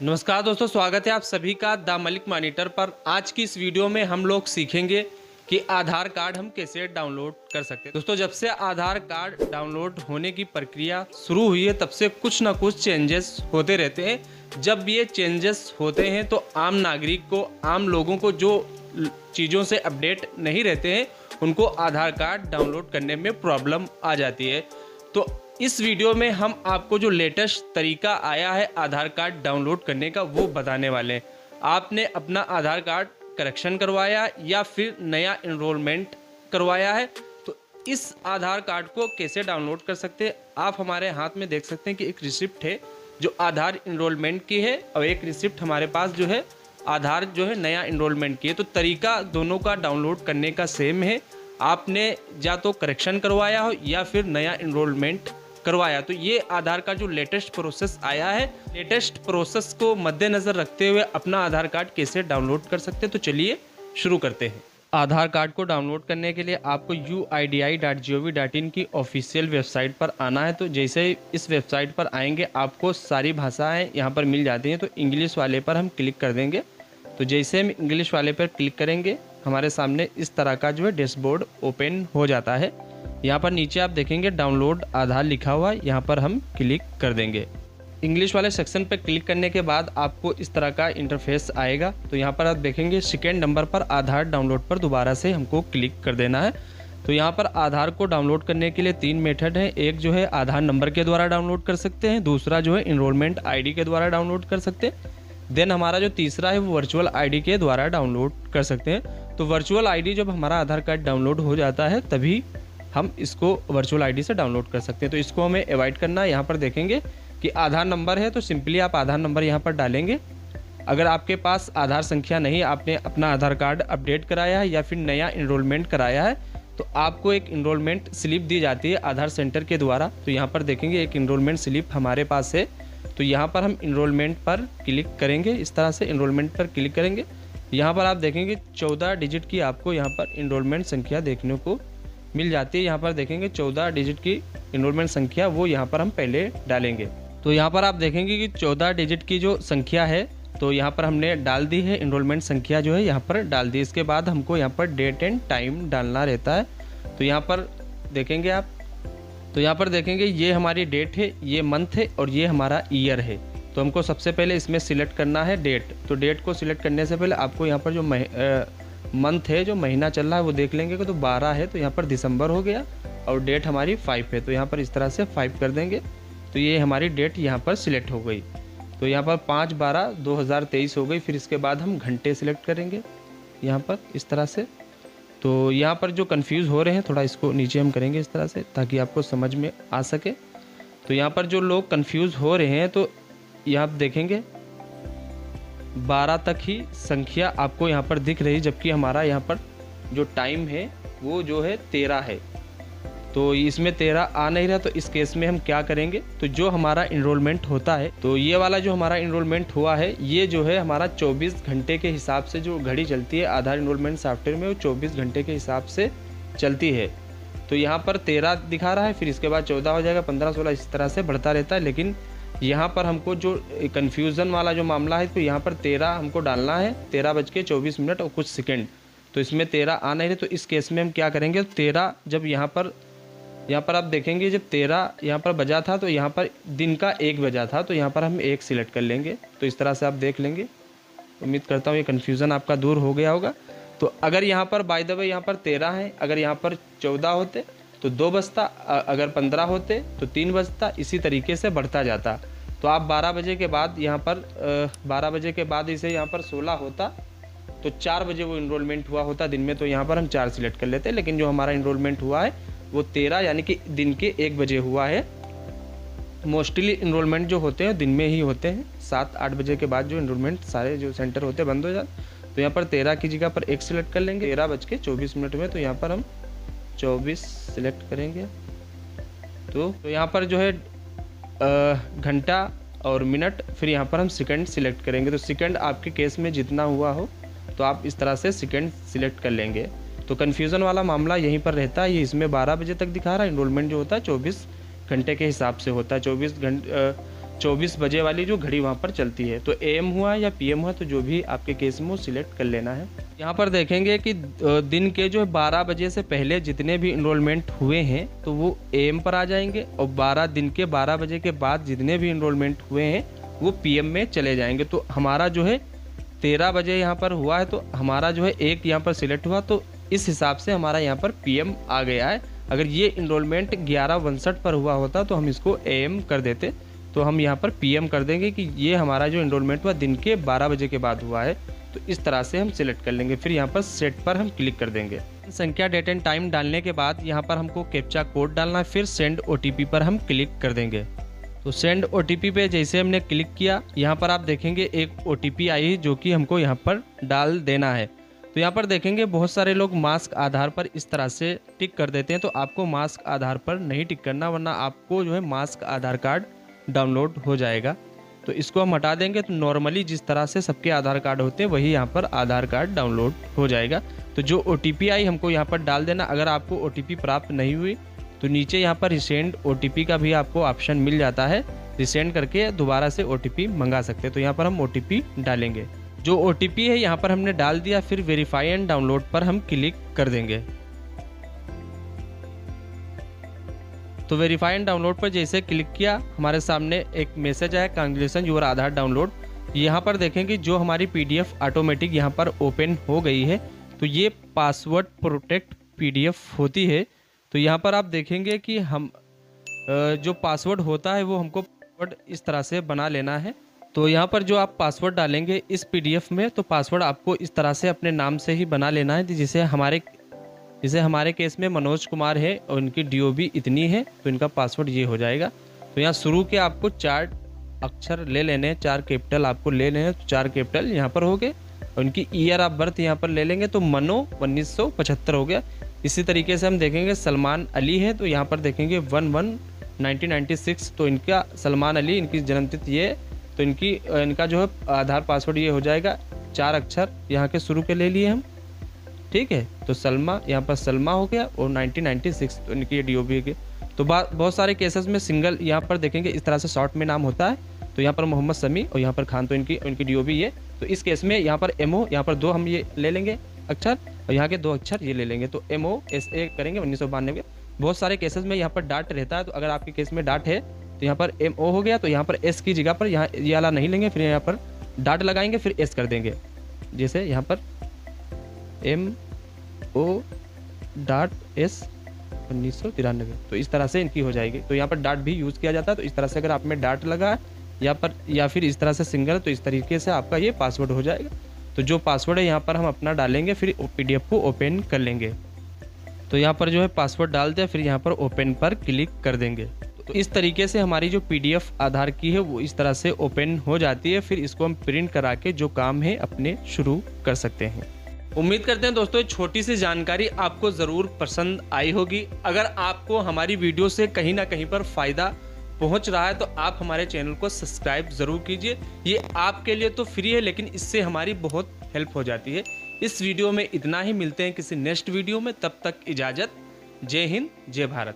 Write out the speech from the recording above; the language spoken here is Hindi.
नमस्कार दोस्तों, स्वागत है आप सभी का द मलिक मॉनिटर पर। आज की इस वीडियो में हम लोग सीखेंगे कि आधार कार्ड हम कैसे डाउनलोड कर सकते हैं। दोस्तों, जब से आधार कार्ड डाउनलोड होने की प्रक्रिया शुरू हुई है तब से कुछ ना कुछ चेंजेस होते रहते हैं। जब ये चेंजेस होते हैं तो आम नागरिक को, आम लोगों को जो चीज़ों से अपडेट नहीं रहते हैं उनको आधार कार्ड डाउनलोड करने में प्रॉब्लम आ जाती है। तो इस वीडियो में हम आपको जो लेटेस्ट तरीका आया है आधार कार्ड डाउनलोड करने का वो बताने वाले हैं। आपने अपना आधार कार्ड करेक्शन करवाया या फिर नया इनरोलमेंट करवाया है तो इस आधार कार्ड को कैसे डाउनलोड कर सकते हैं। आप हमारे हाथ में देख सकते हैं कि एक रिसिप्ट है जो आधार इनरोलमेंट की है और एक रिसिप्ट हमारे पास जो है आधार जो है नया इनरोलमेंट की है। तो तरीका दोनों का डाउनलोड करने का सेम है। आपने या तो करेक्शन करवाया हो या फिर नया इनरोलमेंट करवाया। तो ये आधार का जो लेटेस्ट प्रोसेस आया है, लेटेस्ट प्रोसेस को मद्देनज़र रखते हुए अपना आधार कार्ड कैसे डाउनलोड कर सकते हैं। तो चलिए शुरू करते हैं। आधार कार्ड को डाउनलोड करने के लिए आपको uidi.gov.in की ऑफिशियल वेबसाइट पर आना है। तो जैसे ही इस वेबसाइट पर आएंगे आपको सारी भाषाएं यहाँ पर मिल जाती हैं। तो इंग्लिश वाले पर हम क्लिक कर देंगे। तो जैसे हम इंग्लिश वाले पर क्लिक करेंगे हमारे सामने इस तरह का जो है डैशबोर्ड ओपन हो जाता है। यहाँ पर नीचे आप देखेंगे डाउनलोड आधार लिखा हुआ है, यहाँ पर हम क्लिक कर देंगे। इंग्लिश वाले सेक्शन पर क्लिक करने के बाद आपको इस तरह का इंटरफेस आएगा। तो यहाँ पर आप देखेंगे सेकेंड नंबर पर आधार डाउनलोड पर दोबारा से हमको क्लिक कर देना है। तो यहाँ पर आधार को डाउनलोड करने के लिए 3 मेथड हैं। एक जो है आधार नंबर के द्वारा डाउनलोड कर सकते हैं, दूसरा जो है इनरोलमेंट ID के द्वारा डाउनलोड कर सकते हैं, देन हमारा जो तीसरा है वो वर्चुअल ID के द्वारा डाउनलोड कर सकते हैं। तो वर्चुअल ID जब हमारा आधार कार्ड डाउनलोड हो जाता है तभी हम इसको वर्चुअल ID से डाउनलोड कर सकते हैं। तो इसको हमें अवॉइड करना है। यहाँ पर देखेंगे कि आधार नंबर है तो सिंपली आप आधार नंबर यहाँ पर डालेंगे। अगर आपके पास आधार संख्या नहीं, आपने अपना आधार कार्ड अपडेट कराया है या फिर नया इनरोलमेंट कराया है तो आपको एक इनरोलमेंट स्लिप दी जाती है आधार सेंटर के द्वारा। तो यहाँ पर देखेंगे एक इनरोलमेंट स्लिप हमारे पास है। तो यहाँ पर हम इनरोलमेंट पर क्लिक करेंगे। इस तरह से इनरोलमेंट पर क्लिक करेंगे। यहाँ पर आप देखेंगे 14 डिजिट की आपको यहाँ पर इनरोलमेंट संख्या देखने को मिल जाती है। यहाँ पर देखेंगे 14 डिजिट की इनरोलमेंट संख्या वो यहाँ पर हम पहले डालेंगे। तो यहाँ पर आप देखेंगे कि 14 डिजिट की जो संख्या है तो यहाँ पर हमने डाल दी है। इनरोलमेंट संख्या जो है यहाँ पर डाल दी। इसके बाद हमको यहाँ पर डेट एंड टाइम डालना रहता है। तो यहाँ पर देखेंगे आप, तो यहाँ पर देखेंगे ये हमारी डेट है, ये मंथ है और ये हमारा ईयर है। तो हमको सबसे पहले इसमें सिलेक्ट करना है डेट। तो डेट को सिलेक्ट करने से पहले आपको यहाँ पर जो मंथ है, जो महीना चल रहा है वो देख लेंगे कि तो 12 है तो यहाँ पर दिसंबर हो गया और डेट हमारी 5 है तो यहाँ पर इस तरह से 5 कर देंगे। तो ये हमारी डेट यहाँ पर सिलेक्ट हो गई। तो यहाँ पर 5/12/2023 हो गई। फिर इसके बाद हम घंटे सिलेक्ट करेंगे यहाँ पर इस तरह से। तो यहाँ पर जो कंफ्यूज हो रहे हैं थोड़ा इसको नीचे हम करेंगे इस तरह से ताकि आपको समझ में आ सके। तो यहाँ पर जो लोग कंफ्यूज हो रहे हैं तो यहाँ आप देखेंगे 12 तक ही संख्या आपको यहाँ पर दिख रही, जबकि हमारा यहाँ पर जो टाइम है वो जो है 13 है। तो इसमें 13 आ नहीं रहा। तो इस केस में हम क्या करेंगे, तो जो हमारा इनरोलमेंट होता है तो ये वाला जो हमारा इनरोलमेंट हुआ है ये जो है हमारा 24 घंटे के हिसाब से जो घड़ी चलती है आधार इनरोलमेंट सॉफ्टवेयर में वो 24 घंटे के हिसाब से चलती है। तो यहाँ पर 13 दिखा रहा है, फिर इसके बाद 14 हो जाएगा, 15, 16 इस तरह से बढ़ता रहता है। लेकिन यहाँ पर हमको जो कन्फ्यूज़न वाला जो मामला है तो यहाँ पर 13 हमको डालना है, 13:24 और कुछ सेकंड। तो इसमें 13 आ नहीं रहे। तो इस केस में हम क्या करेंगे, 13 जब यहाँ पर आप देखेंगे जब 13 यहाँ पर बजा था तो यहाँ पर दिन का 1 बजा था तो यहाँ पर हम 1 सिलेक्ट कर लेंगे। तो इस तरह से आप देख लेंगे। उम्मीद करता हूँ ये कन्फ्यूज़न आपका दूर हो गया होगा। तो अगर यहाँ पर बाय द वे यहाँ पर 13 है, अगर यहाँ पर 14 होते तो 2 बजता, अगर 15 होते तो 3 बजता, इसी तरीके से बढ़ता जाता। तो आप 12 बजे के बाद यहाँ पर 12 बजे के बाद इसे यहाँ पर 16 होता तो 4 बजे वो इनरोलमेंट हुआ होता दिन में। तो यहाँ पर हम 4 सिलेक्ट कर लेते। लेकिन जो हमारा इनरोलमेंट हुआ है वो 13 यानी कि दिन के 1 बजे हुआ है। मोस्टली इनरोलमेंट जो होते हैं दिन में ही होते हैं। 7-8 बजे के बाद जो इनरोलमेंट सारे जो सेंटर होते हैं बंद हो जाते। तो यहाँ पर 13 की जगह पर 1 सिलेक्ट कर लेंगे 13:24 में। तो यहाँ पर हम 24 सिलेक्ट करेंगे। तो यहाँ पर जो है घंटा और मिनट, फिर यहाँ पर हम सेकंड सिलेक्ट करेंगे। तो सेकंड आपके केस में जितना हुआ हो तो आप इस तरह से सेकंड सिलेक्ट कर लेंगे। तो कन्फ्यूज़न वाला मामला यहीं पर रहता है। ये इसमें 12 बजे तक दिखा रहा है, इनरोलमेंट जो होता है 24 घंटे के हिसाब से होता है। 24 बजे वाली जो घड़ी वहाँ पर चलती है। तो AM हुआ या PM हुआ, तो जो भी आपके केस में वो सिलेक्ट कर लेना है। यहाँ पर देखेंगे कि दिन के जो 12 बजे से पहले जितने भी इनरोलमेंट हुए हैं तो वो AM पर आ जाएंगे, और दिन के 12 बजे के बाद जितने भी इनरोलमेंट हुए हैं वो PM में चले जाएंगे। तो हमारा जो है 13 बजे यहाँ पर हुआ है, तो हमारा जो है एक यहाँ पर सिलेक्ट हुआ, तो इस हिसाब से हमारा यहाँ पर PM आ गया है। अगर ये इनरोलमेंट 11:59 पर हुआ होता तो हम इसको AM कर देते, तो हम यहाँ पर PM कर देंगे कि ये हमारा जो इनरोलमेंट हुआ दिन के 12 बजे के बाद हुआ है। तो इस तरह से हम सिलेक्ट कर लेंगे। फिर यहाँ पर सेट पर हम क्लिक कर देंगे। संख्या, डेट एंड टाइम डालने के बाद यहाँ पर हमको कैप्चा कोड डालना है, फिर सेंड OTP पर हम क्लिक कर देंगे। तो सेंड OTP पे जैसे हमने क्लिक किया, यहाँ पर आप देखेंगे एक OTP आई है जो कि हमको यहाँ पर डाल देना है। तो यहाँ पर देखेंगे बहुत सारे लोग मास्क आधार पर इस तरह से टिक कर देते हैं, तो आपको मास्क आधार पर नहीं टिक करना, वरना आपको जो है मास्क आधार कार्ड डाउनलोड हो जाएगा। तो इसको हम हटा देंगे। तो नॉर्मली जिस तरह से सबके आधार कार्ड होते हैं वही यहाँ पर आधार कार्ड डाउनलोड हो जाएगा। तो जो OTP आई हमको यहाँ पर डाल देना। अगर आपको OTP प्राप्त नहीं हुई तो नीचे यहाँ पर रिसेंड OTP का भी आपको ऑप्शन मिल जाता है, रिसेंड करके दोबारा से OTP मंगा सकते हैं। तो यहाँ पर हम OTP डालेंगे। जो OTP है यहाँ पर हमने डाल दिया, फिर वेरीफाई एंड डाउनलोड पर हम क्लिक कर देंगे। तो वेरीफाई एंड डाउनलोड पर जैसे क्लिक किया, हमारे सामने एक मैसेज आया, कांग्रेचुलेशन योर आधार डाउनलोड। यहाँ पर देखेंगे जो हमारी PDF ऑटोमेटिक यहाँ पर ओपन हो गई है। तो ये पासवर्ड प्रोटेक्ट PDF होती है। तो यहाँ पर आप देखेंगे कि हम जो पासवर्ड होता है वो हमको पासवर्ड इस तरह से बना लेना है। तो यहाँ पर जो आप पासवर्ड डालेंगे इस PDF में, तो पासवर्ड आपको इस तरह से अपने नाम से ही बना लेना है। जैसे हमारे केस में मनोज कुमार है और इनकी DOB इतनी है, तो इनका पासवर्ड ये हो जाएगा। तो यहाँ शुरू के आपको 4 अक्षर ले लेने हैं, 4 कैपिटल आपको ले लेने हैं। तो 4 कैपिटल यहाँ पर हो गए, और इनकी ईयर ऑफ बर्थ यहाँ पर ले लेंगे, तो मनो 1975 हो गया। इसी तरीके से हम देखेंगे सलमान अली है, तो यहाँ पर देखेंगे 1/1/1996, तो इनका सलमान अली, इनकी जन्मतिथि ये, तो इनका जो है आधार पासवर्ड ये हो जाएगा। 4 अक्षर यहाँ के शुरू के ले लिए हम, ठीक है। तो सलमा, यहाँ पर सलमा हो गया, और 1996 तो इनकी DOB के। तो बहुत सारे केसेस में सिंगल यहाँ पर देखेंगे इस तरह से शॉर्ट में नाम होता है। तो यहाँ पर मोहम्मद समी और यहाँ पर खान, तो इनकी DOB ये। तो इस केस में यहाँ पर MO, यहाँ पर 2 हम ये ले लेंगे अक्षर, और यहाँ के 2 अक्षर ये ले लेंगे। तो MOSA करेंगे 1992 के। बहुत सारे केसेस में यहाँ पर डाट रहता है, तो अगर आपके केस में डाट है तो यहाँ पर MO हो गया, तो यहाँ पर S की जगह पर यहाँ ये वाला नहीं लेंगे, फिर यहाँ पर डाट लगाएंगे, फिर S कर देंगे। जैसे यहाँ पर MO.S 1993, तो इस तरह से इनकी हो जाएगी। तो यहाँ पर डाट भी यूज़ किया जाता है। तो इस तरह से अगर आप में डाट लगा या फिर इस तरह से सिंगल, तो इस तरीके से आपका ये पासवर्ड हो जाएगा। तो जो पासवर्ड है यहाँ पर हम अपना डालेंगे, फिर PDF को ओपन कर लेंगे। तो यहाँ पर जो है पासवर्ड डाल दिया, फिर यहाँ पर ओपन पर क्लिक कर देंगे। तो इस तरीके से हमारी जो PDF आधार की है वो इस तरह से ओपन हो जाती है। फिर इसको हम प्रिंट करा के जो काम है अपने शुरू कर सकते हैं। उम्मीद करते हैं दोस्तों छोटी सी जानकारी आपको ज़रूर पसंद आई होगी। अगर आपको हमारी वीडियो से कहीं ना कहीं पर फ़ायदा पहुंच रहा है तो आप हमारे चैनल को सब्सक्राइब ज़रूर कीजिए। ये आपके लिए तो फ्री है, लेकिन इससे हमारी बहुत हेल्प हो जाती है। इस वीडियो में इतना ही, मिलते हैं किसी नेक्स्ट वीडियो में, तब तक इजाज़त। जय हिंद, जय भारत।